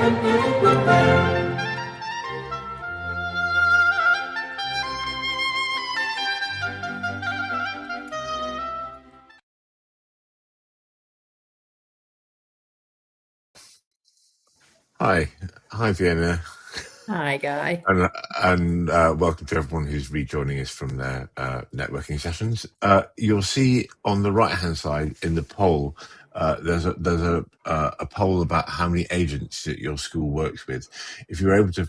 Hi, Fiona, Hi, Guy. and welcome to everyone who's rejoining us from their networking sessions. You'll see on the right-hand side in the poll, there's a poll about how many agents that your school works with. If you're able to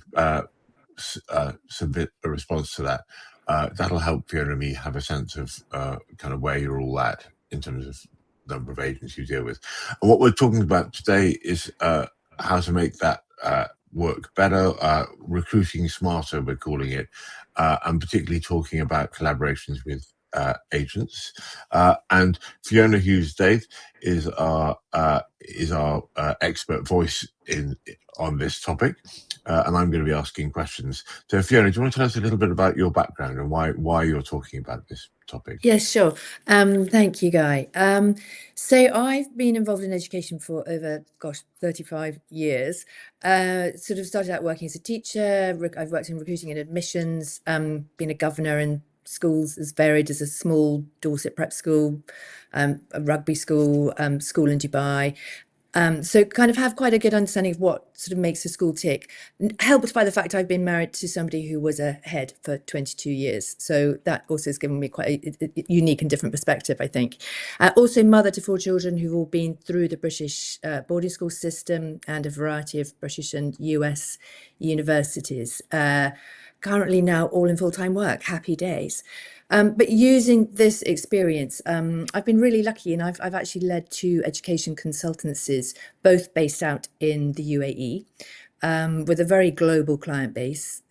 submit a response to that, that'll help Fiona and me have a sense of kind of where you're all at in terms of number of agents you deal with. And what we're talking about today is how to make that work better, recruiting smarter, we're calling it, and particularly talking about collaborations with agents. And Fiona Hughes Dave is our expert voice on this topic, and I'm going to be asking questions. So Fiona, do you want to tell us a little bit about your background and why you're talking about this topic? Yes, sure. Thank you, Guy. So I've been involved in education for over, 35 years. Sort of started out working as a teacher. I've worked in recruiting and admissions, been a governor in schools as varied as a small Dorset prep school, a rugby school, school in Dubai. So kind of have quite a good understanding of what sort of makes a school tick, helped by the fact I've been married to somebody who was a head for 22 years. So that also has given me quite a unique and different perspective, I think. Also mother to 4 children who've all been through the British boarding school system and a variety of British and US universities. Currently now all in full-time work, happy days. But using this experience, I've been really lucky, and I've actually led 2 education consultancies, both based out in the UAE, with a very global client base,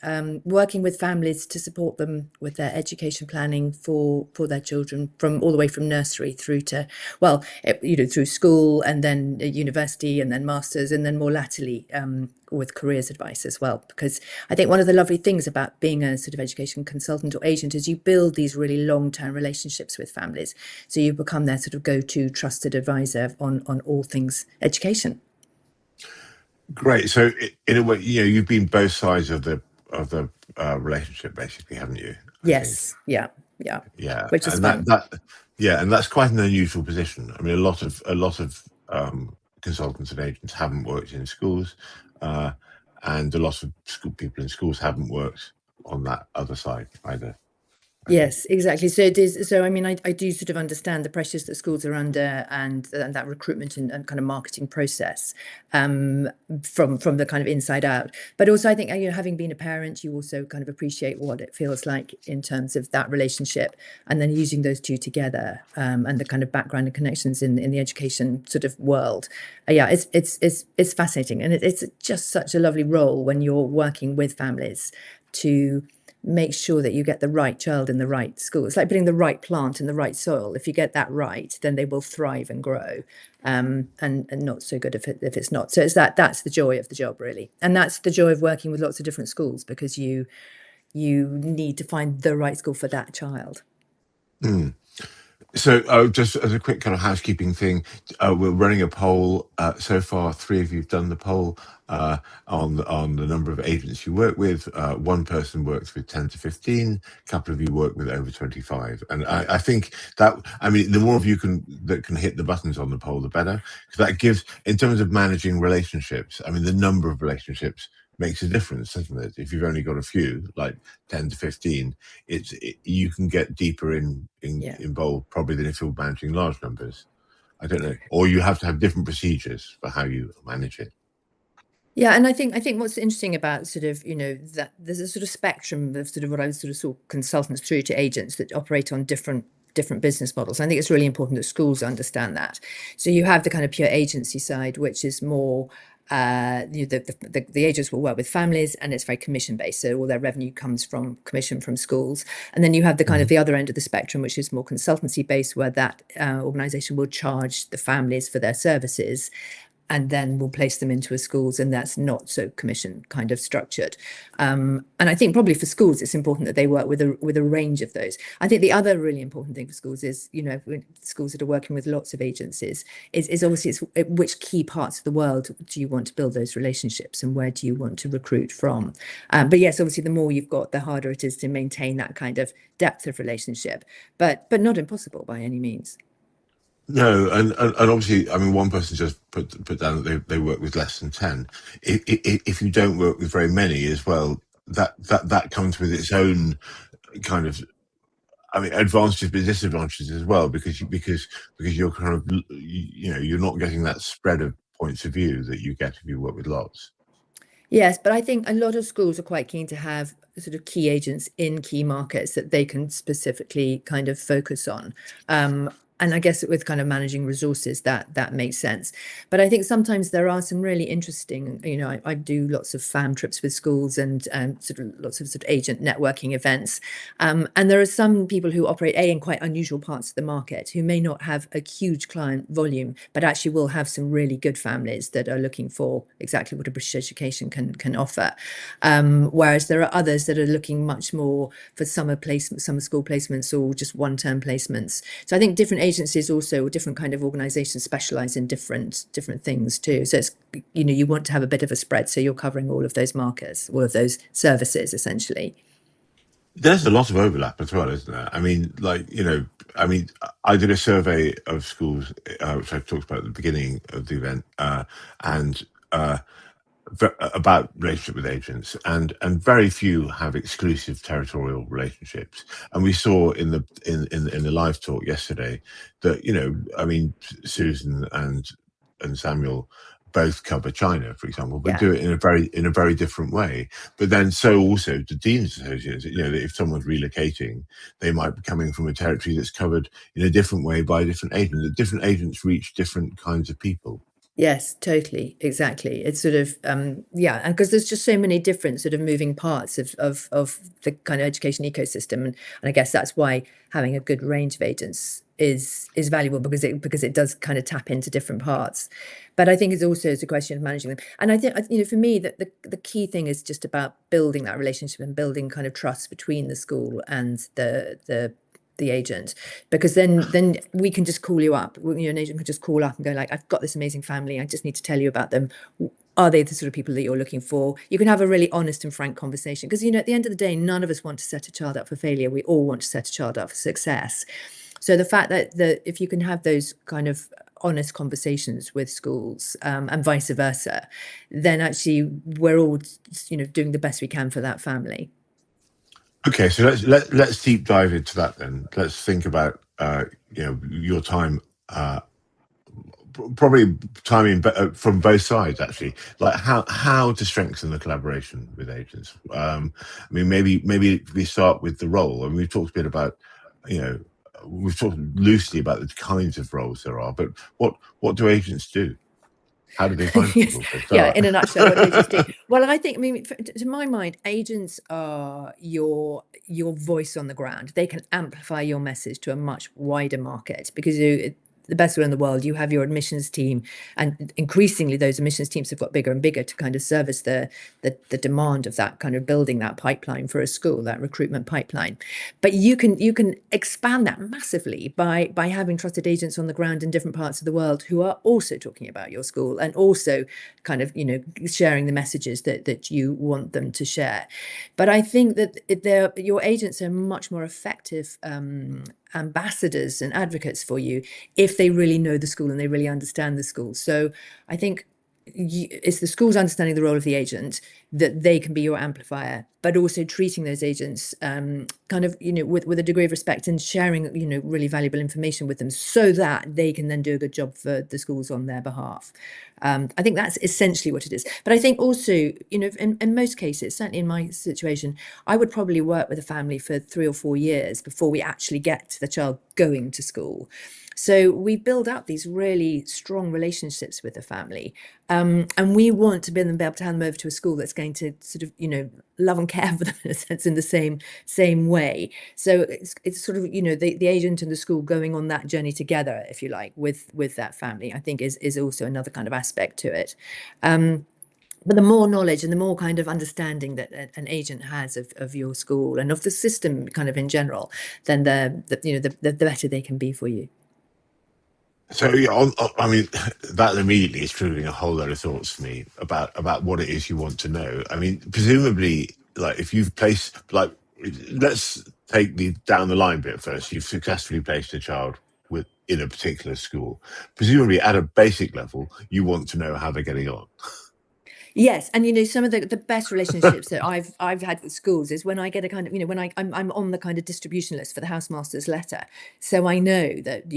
working with families to support them with their education planning for their children, from all the way from nursery through to, well, through school and then university and then masters, and then more latterly with careers advice as well. Because I think one of the lovely things about being a sort of education consultant or agent is you build these really long-term relationships with families, so you become their sort of go-to trusted advisor on all things education. Great. So in a way, you've been both sides of the relationship, basically, haven't you? I think. Yes, yeah, Yeah, which is and fun. and that's quite an unusual position. I mean, a lot of consultants and agents haven't worked in schools, and a lot of school people in schools haven't worked on that other side either, I think. Yes, exactly. So it is. So I mean, I do sort of understand the pressures that schools are under, and that recruitment and kind of marketing process, from the kind of inside out. But also, I think having been a parent, you also kind of appreciate what it feels like in terms of that relationship, and then using those two together, and the kind of background and connections in the education sort of world. Yeah, it's fascinating, and it's just such a lovely role when you're working with families to make sure that you get the right child in the right school. It's like putting the right plant in the right soil. If you get that right, then they will thrive and grow. And not so good if it's not. So that's the joy of the job, really, and that's the joy of working with lots of different schools, because you need to find the right school for that child. So, just as a quick kind of housekeeping thing, we're running a poll. So far, 3 of you've done the poll on the number of agents you work with. One person works with 10 to 15. A couple of you work with over 25. And I think that, I mean, the more of you that can hit the buttons on the poll, the better, because that gives, in terms of managing relationships, I mean, the number of relationships makes a difference, doesn't it? If you've only got a few, like 10 to 15, you can get deeper involved probably than if you're managing large numbers. I don't know, or you have to have different procedures for how you manage it. Yeah, and I think what's interesting about sort of that there's a sort of spectrum of sort of what I would sort of saw consultants through to agents that operate on different business models. I think it's really important that schools understand that. So you have the kind of pure agency side, which is more the agents will work with families, and it's very commission based. So all their revenue comes from commission from schools. And then you have the kind of the other end of the spectrum, which is more consultancy based, where that organization will charge the families for their services. and then we'll place them into a schools, and that's not so commission kind of structured. And I think probably for schools, it's important that they work with a range of those. I think the other really important thing for schools is, schools that are working with lots of agencies is obviously it's which key parts of the world do you want to build those relationships, and where do you want to recruit from? But yes, obviously, the more you've got, the harder it is to maintain that kind of depth of relationship, but not impossible by any means. No, and obviously, I mean, one person just put down that they work with less than 10. If you don't work with very many as well, that comes with its own kind of, I mean, advantages but disadvantages as well, because you're kind of, you're not getting that spread of points of view that you get if you work with lots. Yes, but I think a lot of schools are quite keen to have sort of key agents in key markets that they can specifically kind of focus on. And I guess with kind of managing resources, that makes sense. But I think sometimes there are some really interesting, I do lots of fam trips with schools, and sort of lots of sort of agent networking events. And there are some people who operate in quite unusual parts of the market, who may not have a huge client volume, but actually will have some really good families that are looking for exactly what a British education can offer. Whereas there are others that are looking much more for summer school placements, or just one-term placements. So I think different agencies also, or different kind of organizations, specialize in different things too. So it's, you want to have a bit of a spread, so you're covering all of those markets, all of those services essentially. There's a lot of overlap as well, isn't there? I mean, I did a survey of schools, which I talked about at the beginning of the event, and about relationship with agents, and very few have exclusive territorial relationships. And we saw in the live talk yesterday that, I mean, Susan and Samuel both cover China, for example, but Yeah. do it in a very different way. But then so also the deans associates, that if someone's relocating, they might be coming from a territory that's covered in a different way by a different agent. That different agents reach different kinds of people. Yes, totally. Exactly. It's sort of, yeah, and because there's just so many different sort of moving parts of the kind of education ecosystem. And I guess that's why having a good range of agents is valuable, because it does kind of tap into different parts. But I think it's a question of managing them. And I think, for me, that the key thing is just about building that relationship, and building kind of trust between the school and the agent, because then we can just call you up. An agent can just call up and go like, I've got this amazing family, I just need to tell you about them. Are they the sort of people that you're looking for? You can have a really honest and frank conversation, because at the end of the day, none of us want to set a child up for failure. We all want to set a child up for success. So the fact that if you can have those kind of honest conversations with schools, and vice versa, then actually we're all doing the best we can for that family. Okay, so let's deep dive into that then. Let's think about your time, probably timing from both sides actually, like how to strengthen the collaboration with agents. I mean, maybe we start with the role. I mean, we've talked a bit about, you know, we've talked loosely about the kinds of roles there are, but what do agents do? How do they find Yes. people for a Yeah, start? in a nutshell, what do agents do? Well, I think, to my mind, agents are your voice on the ground. They can amplify your message to a much wider market, because the best way in the world, you have your admissions team, and increasingly those admissions teams have got bigger and bigger to kind of service the demand of that kind of building that pipeline for a school, that recruitment pipeline. But you can expand that massively by having trusted agents on the ground in different parts of the world, who are also talking about your school, and also kind of sharing the messages that you want them to share. But I think that your agents are much more effective ambassadors and advocates for you if they really know the school and they really understand the school. So I think it's the school's understanding the role of the agent, that they can be your amplifier, but also treating those agents kind of with a degree of respect, and sharing really valuable information with them, so that they can then do a good job for the schools on their behalf. I think that's essentially what it is. But I think also, in most cases, certainly in my situation, I would probably work with a family for 3 or 4 years before we actually get to the child going to school. So we build up these really strong relationships with the family. And we want to be able to hand them over to a school that's going to sort of, love and care for them in a sense, in the same way. So it's sort of, the agent and the school going on that journey together, if you like, with that family, I think is also another kind of aspect to it. But the more knowledge and the more kind of understanding that an agent has of your school and of the system kind of in general, then the better they can be for you. So I mean, that immediately is triggering a whole load of thoughts for me about what it is you want to know. I mean, presumably, like if you've placed, like, let's take the down the line bit first. You've successfully placed a child in a particular school. Presumably, at a basic level, you want to know how they're getting on. Yes, and some of the best relationships that I've had with schools is when I get a kind of when I'm on the kind of distribution list for the housemaster's letter, so I know that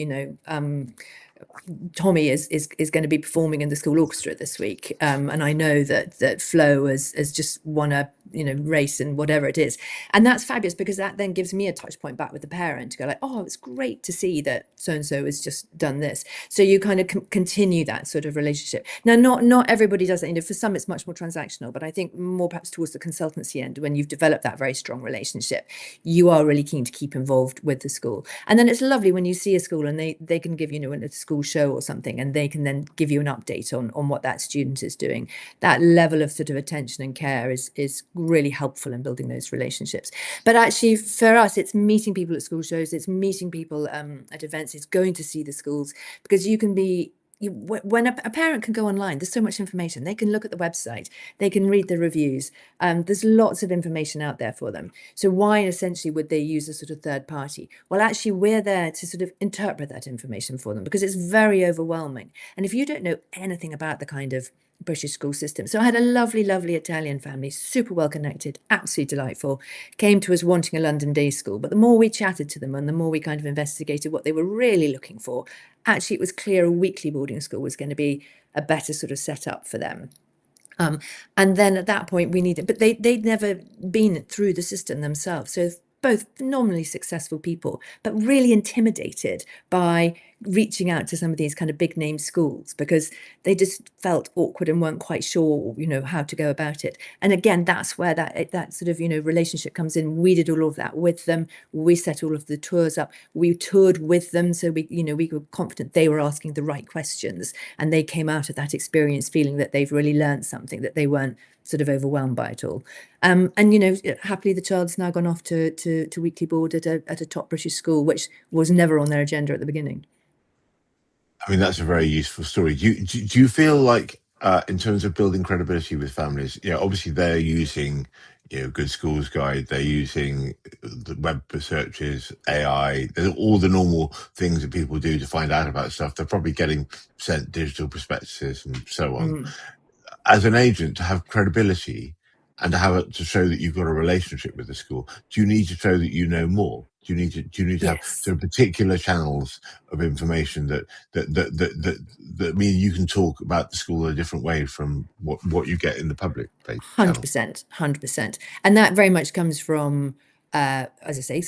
Tommy is going to be performing in the school orchestra this week, and I know that Flo has just won a race and whatever it is, and that's fabulous because that then gives me a touch point back with the parent to go like, oh, it's great to see that so and so has just done this. So you kind of continue that sort of relationship. Now, not everybody does that. For some, it's much more transactional, but I think more perhaps towards the consultancy end, when you've developed that very strong relationship, you are really keen to keep involved with the school. And then it's lovely when you see a school and they can give a school show or something, and they can then give you an update on what that student is doing. That level of sort of attention and care is really helpful in building those relationships. But actually, for us, it's meeting people at school shows, it's meeting people at events, it's going to see the schools, because you can be when a parent can go online, there's so much information. They can look at the website, they can read the reviews. There's lots of information out there for them. So why essentially would they use a sort of third party? Well, actually, we're there to sort of interpret that information for them because it's very overwhelming. And if you don't know anything about the kind of British school system. So I had a lovely, lovely Italian family, super well connected, absolutely delightful, came to us wanting a London day school. But the more we chatted to them and the more we kind of investigated what they were really looking for, actually it was clear a weekly boarding school was going to be a better sort of setup for them. And then at that point we needed, but they'd never been through the system themselves. So both phenomenally successful people, but really intimidated by reaching out to some of these kind of big name schools because they just felt awkward and weren't quite sure, how to go about it. And again, that's where that sort of, relationship comes in. We did all of that with them. We set all of the tours up. We toured with them. So we were confident they were asking the right questions, and they came out of that experience feeling that they've really learned something, that they weren't sort of overwhelmed by it all. And happily the child's now gone off to weekly board at a top British school, which was never on their agenda at the beginning. I mean, that's a very useful story. Do you feel like, in terms of building credibility with families, obviously they're using, Good Schools Guide, they're using the web searches, AI, there's all the normal things that people do to find out about stuff. They're probably getting sent digital prospectuses and so on. As an agent, to have credibility and to show that you've got a relationship with the school, do you need to show that you know more? Do you need to have Yes. sort of particular channels of information that mean you can talk about the school in a different way from what you get in the public channel? 100%, 100%. And that very much comes from, as I say,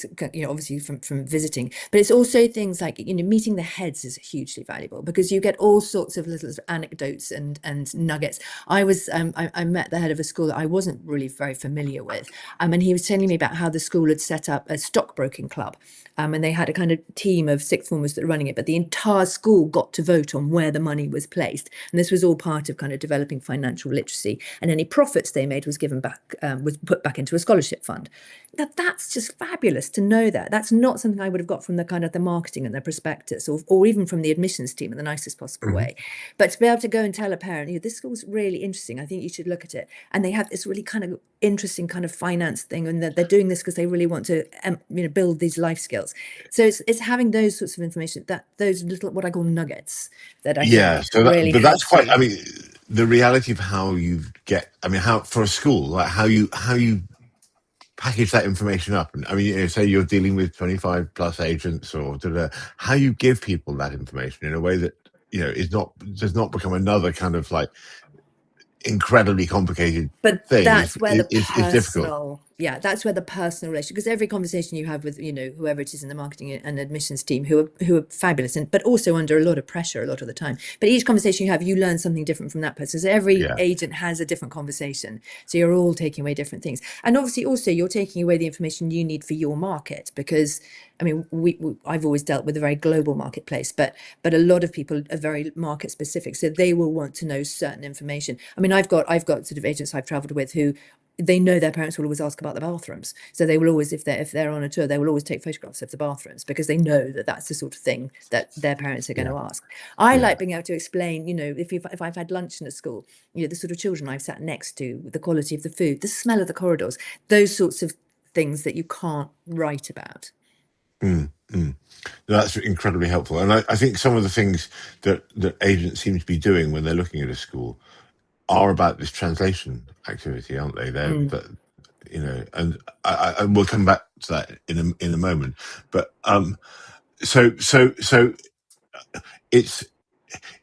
obviously from visiting, but it's also things like, meeting the heads is hugely valuable because you get all sorts of little anecdotes and nuggets. I met the head of a school that I wasn't really very familiar with, and he was telling me about how the school had set up a stockbroking club. And they had a kind of team of sixth formers that were running it, but the entire school got to vote on where the money was placed. And this was all part of kind of developing financial literacy. And any profits they made was given back, was put back into a scholarship fund. Now, that's just fabulous to know that. That's not something I would have got from the kind of the marketing and the prospectus, or even from the admissions team in the nicest possible way. But to be able to go and tell a parent, this school's really interesting, I think you should look at it. And they have this really kind of interesting kind of finance thing, and they're doing this because they really want to build these life skills. So it's having those sorts of information, that those little what I call nuggets, that I Yeah, think so really but that's helps quite. you. I mean, the reality of how you get. I mean, how for a school, like how you package that information up. And I mean, say you're dealing with 25 plus agents or how you give people that information in a way that does not become another kind of like incredibly complicated But thing that's where the is difficult. Yeah, that's where the personal relationship, because every conversation you have with, whoever it is in the marketing and admissions team, who are fabulous, and but also under a lot of pressure a lot of the time. But each conversation you have, you learn something different from that person. So every Yeah. agent has a different conversation. So you're all taking away different things, and obviously also you're taking away the information you need for your market, because I mean, I've always dealt with a very global marketplace, but a lot of people are very market specific, so they will want to know certain information. I mean, I've got sort of agents I've travelled with who they know their parents will always ask about the bathrooms, so they will always, if they're on a tour, they will always take photographs of the bathrooms, because they know that that's the sort of thing that their parents are going Yeah. to ask. I Yeah. like being able to explain, if I've had lunch in a school, the sort of children I've sat next to, the quality of the food, the smell of the corridors, those sorts of things that you can't write about. Mm, mm. That's incredibly helpful. And I think some of the things that agents seem to be doing when they're looking at a school are about this translation activity, aren't they? They're, Mm. that, and I we'll come back to that in a moment. But so it's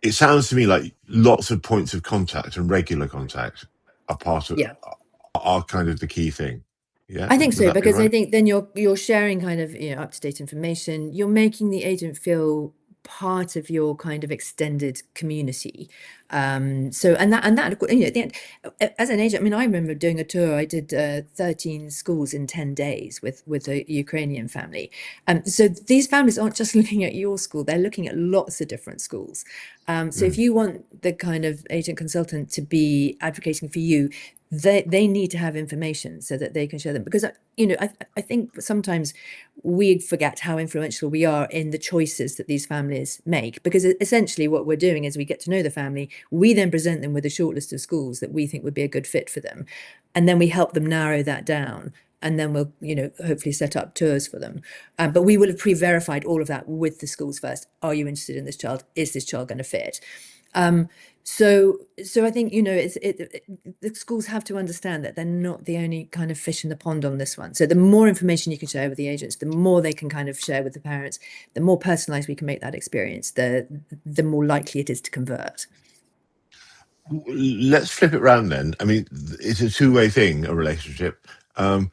it sounds to me like lots of points of contact and regular contact are part of Yeah. are kind of the key thing. Yeah, I think would so, that be because I right? think then you're sharing kind of, up to date information. You're making the agent feel part of your kind of extended community. So and that at the end, as an agent, I mean, I remember doing a tour. I did 13 schools in 10 days with a Ukrainian family. So these families aren't just looking at your school; they're looking at lots of different schools. So if Mm. you want the kind of agent consultant to be advocating for you, they need to have information so that they can share them, because I think sometimes we forget how influential we are in the choices that these families make, because essentially what we're doing is we get to know the family, we then present them with a short list of schools that we think would be a good fit for them, and then we help them narrow that down, and then we'll hopefully set up tours for them. But we will have pre-verified all of that with the schools first. Are you interested in this child? Is this child going to fit? um, so I think the schools have to understand that they're not the only kind of fish in the pond on this one. So the more information you can share with the agents, the more they can kind of share with the parents, the more personalized we can make that experience, the more likely it is to convert. Let's flip it round then. I mean, it's a two-way thing, a relationship. And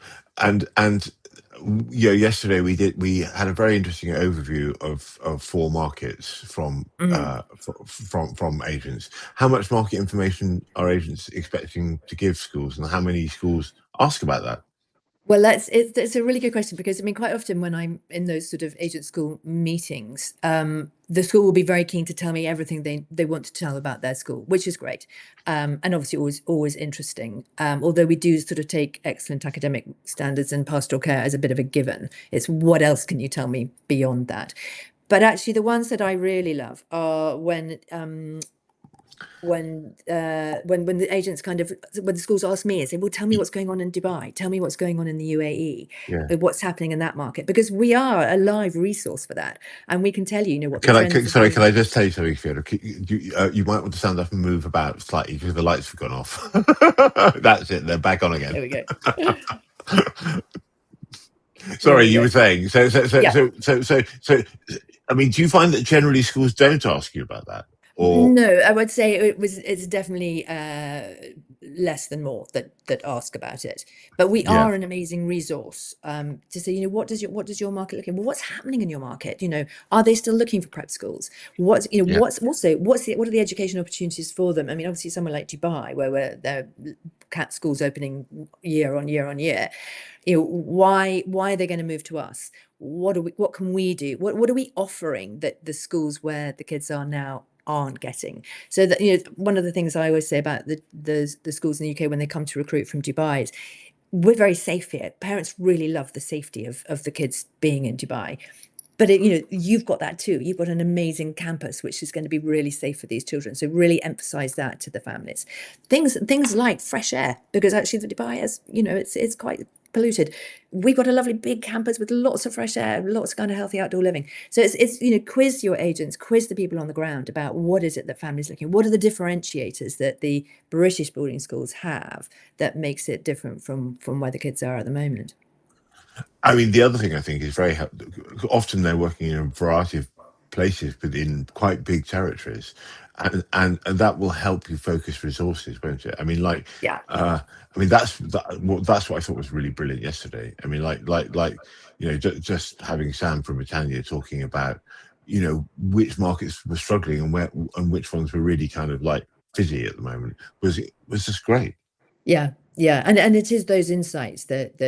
yesterday we had a very interesting overview of four markets Mm. from agents. How much market information are agents expecting to give schools, and how many schools ask about that? Well, it's a really good question, because I mean, quite often when I'm in those sort of agent school meetings, the school will be very keen to tell me everything they want to tell about their school, which is great, and obviously always interesting. Although we do sort of take excellent academic standards and pastoral care as a bit of a given. It's what else can you tell me beyond that? But actually, the ones that I really love are when the agents kind of, when the schools ask me and say, well, tell me what's going on in Dubai, tell me what's going on in the UAE, Yeah. what's happening in that market, because we are a live resource for that, and we can tell what the trends are Sorry, doing. can I just tell you something, Fiona? You might want to stand up and move about slightly because the lights have gone off. That's it. They're back on again. There we go. There Sorry, we you go. were saying. Yeah. I mean, do you find that generally schools don't ask you about that, or No, I would say it's definitely less than more that ask about it. But we yeah, are an amazing resource to say, what does your market look like? Well, what's happening in your market? Are they still looking for prep schools? What's you know yeah, what's also what are the education opportunities for them? I mean, obviously somewhere like Dubai, where there are cat schools opening year on year on year. Why are they going to move to us? What can we do? What are we offering that the schools where the kids are now aren't getting? So that one of the things I always say about the schools in the UK when they come to recruit from Dubai is, we're very safe here. Parents really love the safety of the kids being in Dubai. But you've got that too. You've got an amazing campus, which is going to be really safe for these children. So really emphasize that to the families. Things like fresh air, because actually the Dubai is, it's quite polluted. We've got a lovely big campus with lots of fresh air, lots of kind of healthy outdoor living. So it's quiz your agents, quiz the people on the ground about what is it that families looking. What are the differentiators that the British boarding schools have that makes it different from where the kids are at the moment? I mean, the other thing I think is very helpful. Often they're working in a variety of places within quite big territories, and that will help you focus resources, won't it? I mean, like, Yeah. I mean, that's what I thought was really brilliant yesterday. I mean, just having Sam from Britannia talking about, which markets were struggling and which ones were really kind of like fizzy at the moment was just great. Yeah, yeah, and it is those insights that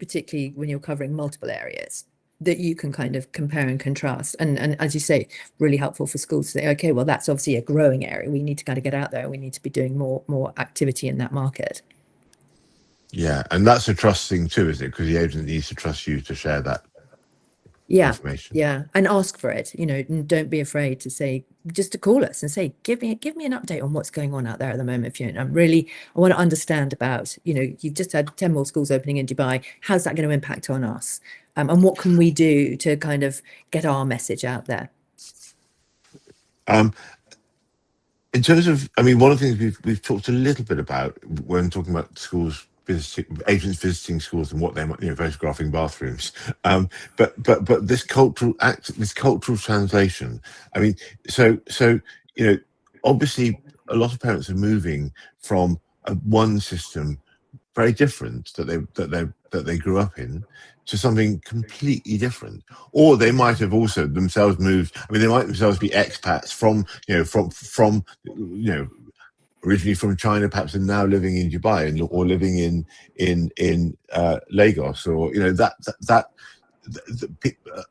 particularly when you're covering multiple areas, that you can kind of compare and contrast, and as you say, really helpful for schools to say, okay, well, that's obviously a growing area. We need to kind of get out there. We need to be doing more activity in that market. Yeah, and that's a trust thing too, isn't it? Because the agent needs to trust you to share that Yeah, information. yeah, and ask for it. And don't be afraid to say, just to call us and say, give me an update on what's going on out there at the moment, Fiona. I want to understand about, you've just had 10 more schools opening in Dubai. How's that going to impact on us? And what can we do to kind of get our message out there? Um, in terms of, I mean, one of the things we've talked a little bit about when talking about schools visiting agents visiting schools and what they might, photographing bathrooms. But this cultural translation. I mean, so you know, obviously, a lot of parents are moving from one system very different that they grew up in to something completely different, or they might have also themselves moved. I mean, they might themselves be expats from originally from China, perhaps, and now living in Dubai, or living in Lagos, or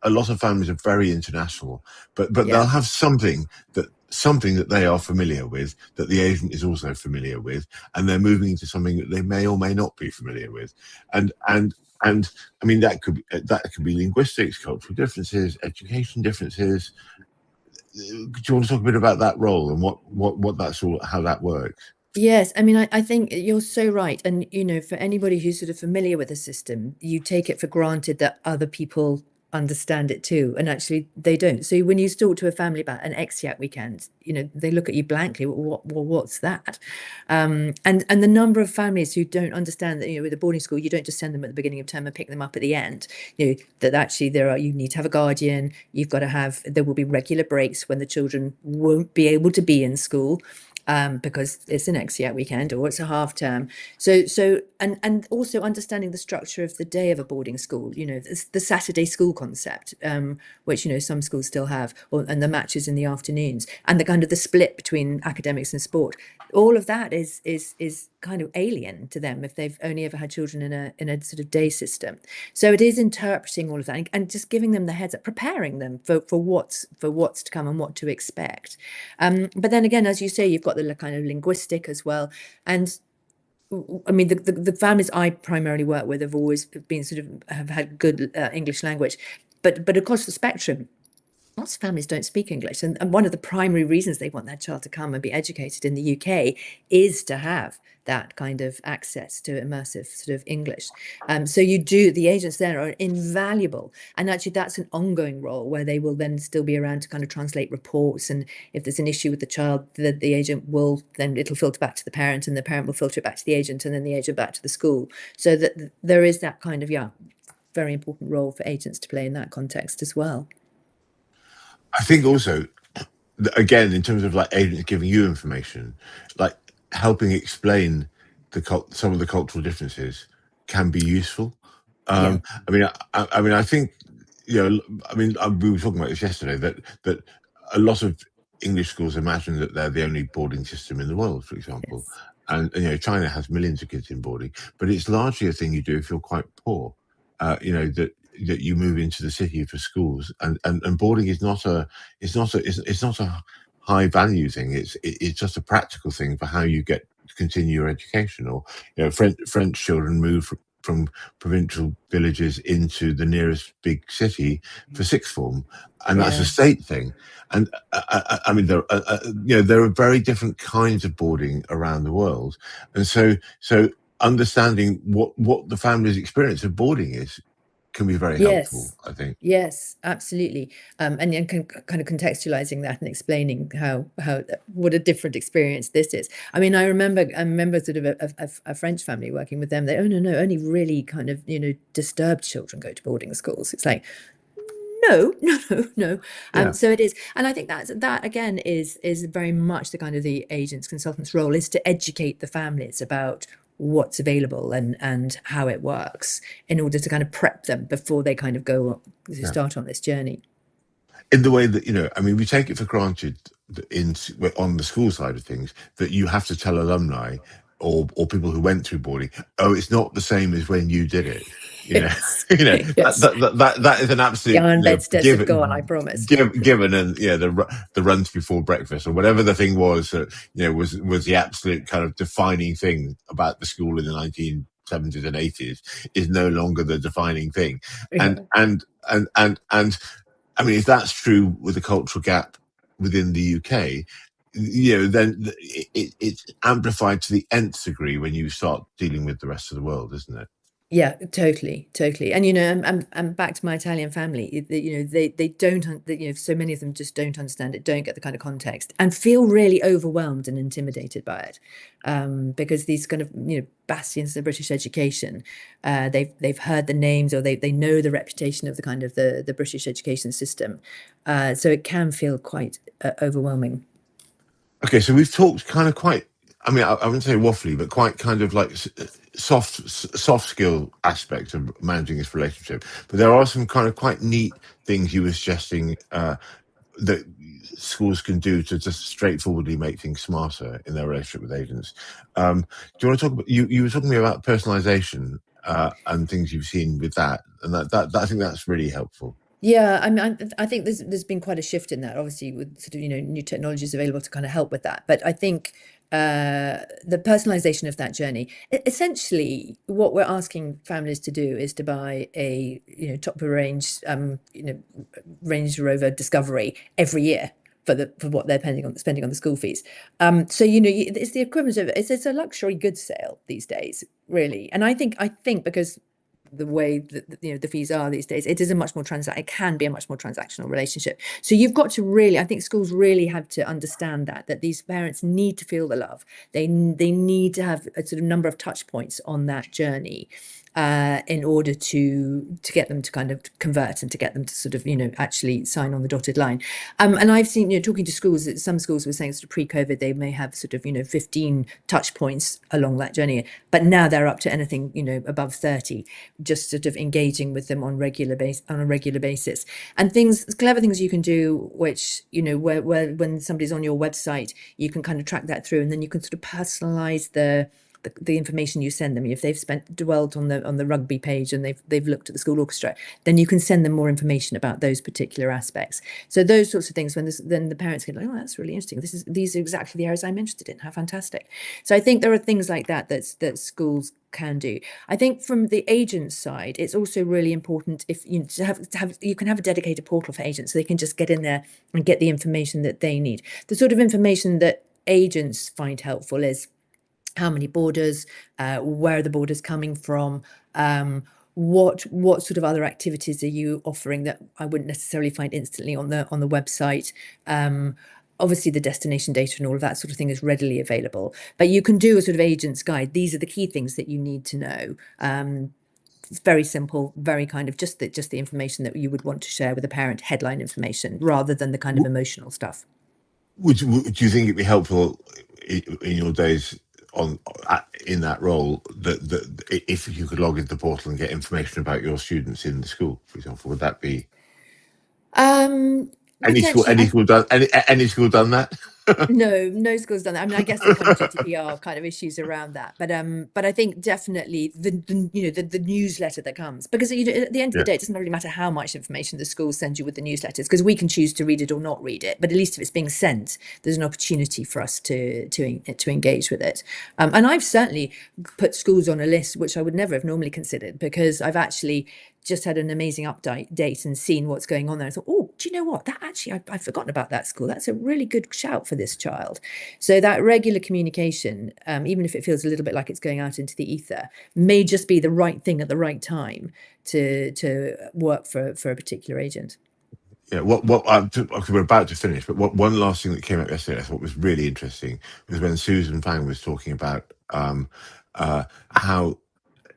a lot of families are very international, but they'll Yeah. have something that they are familiar with, that the agent is also familiar with, and they're moving into something that they may or may not be familiar with, and I mean that could be linguistics, cultural differences, education differences. Do you want to talk a bit about that role and what that's all, how that works? Yes, I mean, I think you're so right. And, for anybody who's sort of familiar with the system, you take it for granted that other people understand it too. And actually, they don't. So when you talk to a family about an expat weekend, they look at you blankly. What's that? And the number of families who don't understand that, with a boarding school, you don't just send them at the beginning of term and pick them up at the end. That actually you need to have a guardian. There will be regular breaks when the children won't be able to be in school, because it's an expat weekend or it's a half term. And also understanding the structure of the day of a boarding school, the Saturday school concept, which, some schools still have, and the matches in the afternoons, and the kind of the split between academics and sport. All of that is kind of alien to them if they've only ever had children in a sort of day system. So it is interpreting all of that and just giving them the heads up, preparing them for what's to come and what to expect. But then again, as you say, you've got the kind of linguistic as well. And I mean, the families I primarily work with have always been have had good English language, but across the spectrum, lots of families don't speak English. And one of the primary reasons they want their child to come and be educated in the UK is to have that kind of access to immersive sort of English. So the agents there are invaluable. And actually, that's an ongoing role where they will then still be around to kind of translate reports. And if there's an issue with the child, the agent it'll filter back to the parent, and the parent will filter it back to the agent, and then the agent back to the school. So that there is that kind of, very important role for agents to play in that context as well. I think also, again, in terms of like agents giving you information, like helping explain some of the cultural differences can be useful. Yeah. I mean, I think, I mean, we were talking about this yesterday, that a lot of English schools imagine that they're the only boarding system in the world, for example, Yes. and China has millions of kids in boarding, but it's largely a thing you do if you're quite poor. That you move into the city for schools, and boarding is not a it's not a high value thing. It's just a practical thing for how you get to continue your education. Or French children move from provincial villages into the nearest big city for sixth form, and that's a Yeah. state thing. And I mean, there are very different kinds of boarding around the world, and so understanding what the family's experience of boarding is can be very helpful, Yes. I think. Yes, absolutely. And then kind of contextualizing that and explaining how what a different experience this is. I mean, I remember sort of a French family working with them. They, oh no, only really kind of, disturbed children go to boarding schools. It's like, No, no. Yeah, So it is, and I think that again is very much the kind of the agents consultants role, is to educate the families about what's available and how it works, in order to kind of prep them before they kind of go to yeah. start on this journey. In the way that, I mean, we take it for granted that on the school side of things that you have to tell alumni or people who went through boarding, oh, it's not the same as when you did it. You know, Yes, that, yes. that is an The absolute, iron bedsteads have gone, I promise. given, and the runs before breakfast or whatever the thing was that was the absolute kind of defining thing about the school in the 1970s and 80s is no longer the defining thing, and Yeah. and and I mean, if that's true with the cultural gap within the UK, then it's amplified to the nth degree when you start dealing with the rest of the world, isn't it? Yeah, totally, totally. And I'm back to my Italian family. They don't, so many of them just don't understand it, don't get the kind of context, and feel really overwhelmed and intimidated by it, because these kind of bastions of British education, they've heard the names, or they know the reputation of the kind of the British education system, so it can feel quite overwhelming. Okay, so we've talked kind of quite. I mean, I wouldn't say waffly, but quite kind of like soft skill aspects of managing this relationship. But there are some kind of quite neat things you were suggesting that schools can do to just straightforwardly make things smarter in their relationship with agents. Do you want to talk about you were talking to me about personalization and things you've seen with that, and that I think that's really helpful. Yeah, I mean, I think there's been quite a shift in that, obviously, with sort of new technologies available to kind of help with that. But I think the personalization of that journey, essentially, what we're asking families to do is to buy a top of the range Range Rover Discovery every year for what they're spending on the school fees. So it's the equivalent of it's a luxury goods sale these days, really. And I think because the way that the fees are these days, it is a much more it can be a much more transactional relationship. So you've got to really, I think schools really have to understand that these parents need to feel the love. They need to have a sort of number of touch points on that journey, in order to get them to kind of convert, and to get them to sort of actually sign on the dotted line. And I've seen, talking to schools, that some schools were saying sort of pre-COVID they may have sort of 15 touch points along that journey, but now they're up to anything above 30, just sort of engaging with them on a regular basis. And clever things you can do, which where when somebody's on your website, you can kind of track that through, and then you can sort of personalize the information you send them. If they've dwelt on the rugby page, and they've looked at the school orchestra, then you can send them more information about those particular aspects. So those sorts of things, then the parents get like, oh, that's really interesting. These are exactly the areas I'm interested in. How fantastic! So I think there are things like that schools can do. I think from the agent side, it's also really important if you can have a dedicated portal for agents, so they can just get in there and get the information that they need. The sort of information that agents find helpful is how many boarders, where are the boarders coming from, what sort of other activities are you offering that I wouldn't necessarily find instantly on the website. Obviously, the destination data and all of that sort of thing is readily available, but you can do a sort of agent's guide. These are the key things that you need to know. It's very simple, very kind of just the information that you would want to share with a parent, headline information, rather than the kind of emotional stuff. Do you think it'd be helpful in your days on in that role that if you could log into the portal and get information about your students in the school, for example, would that be Potentially, any school done that? no school's done that. I mean, I guess there's kind of GDPR kind of issues around that, but I think definitely the newsletter that comes, because at the end of the Yeah. day, it doesn't really matter how much information the schools send you with the newsletters, because we can choose to read it or not read it. But at least if it's being sent, there's an opportunity for us to engage with it. And I've certainly put schools on a list which I would never have normally considered, because I've actually just had an amazing update and seen what's going on there. I thought, oh, do you know what? That actually, I've forgotten about that school. That's a really good shout for this child. So that regular communication, even if it feels a little bit like it's going out into the ether, may just be the right thing at the right time to work for a particular agent. Yeah, we're about to finish, but one last thing that came up yesterday I thought was really interesting was when Susan Fang was talking about how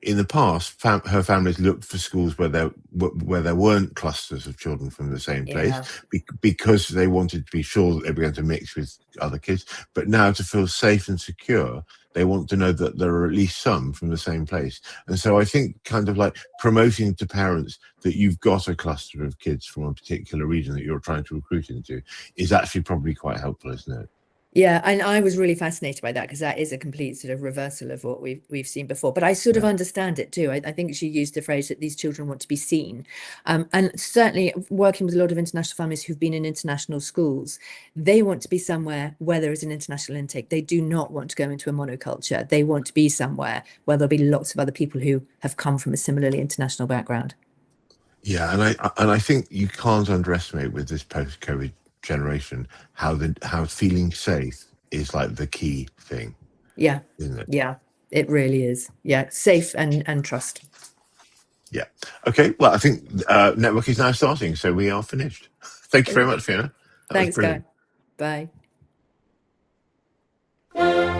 in the past, her families looked for schools where there weren't clusters of children from the same place, Yeah. because they wanted to be sure that they were going to mix with other kids. But now, to feel safe and secure, they want to know that there are at least some from the same place. And so I think kind of like promoting to parents that you've got a cluster of kids from a particular region that you're trying to recruit into is actually probably quite helpful, isn't it? Yeah, and I was really fascinated by that, because that is a complete sort of reversal of what we've seen before. But I sort of Yeah. understand it too. I think she used the phrase that these children want to be seen. And certainly working with a lot of international families who've been in international schools, they want to be somewhere where there is an international intake. They do not want to go into a monoculture. They want to be somewhere where there'll be lots of other people who have come from a similarly international background. Yeah, and I think you can't underestimate with this post-COVID generation how feeling safe is like the key thing, Yeah, isn't it? yeah, it really is. Yeah, safe and trust. Yeah. Okay. Well, I think network is now starting, so we are finished. Thank you very Brilliant. much, Fiona. That was Thanks, Guy. brilliant. Bye.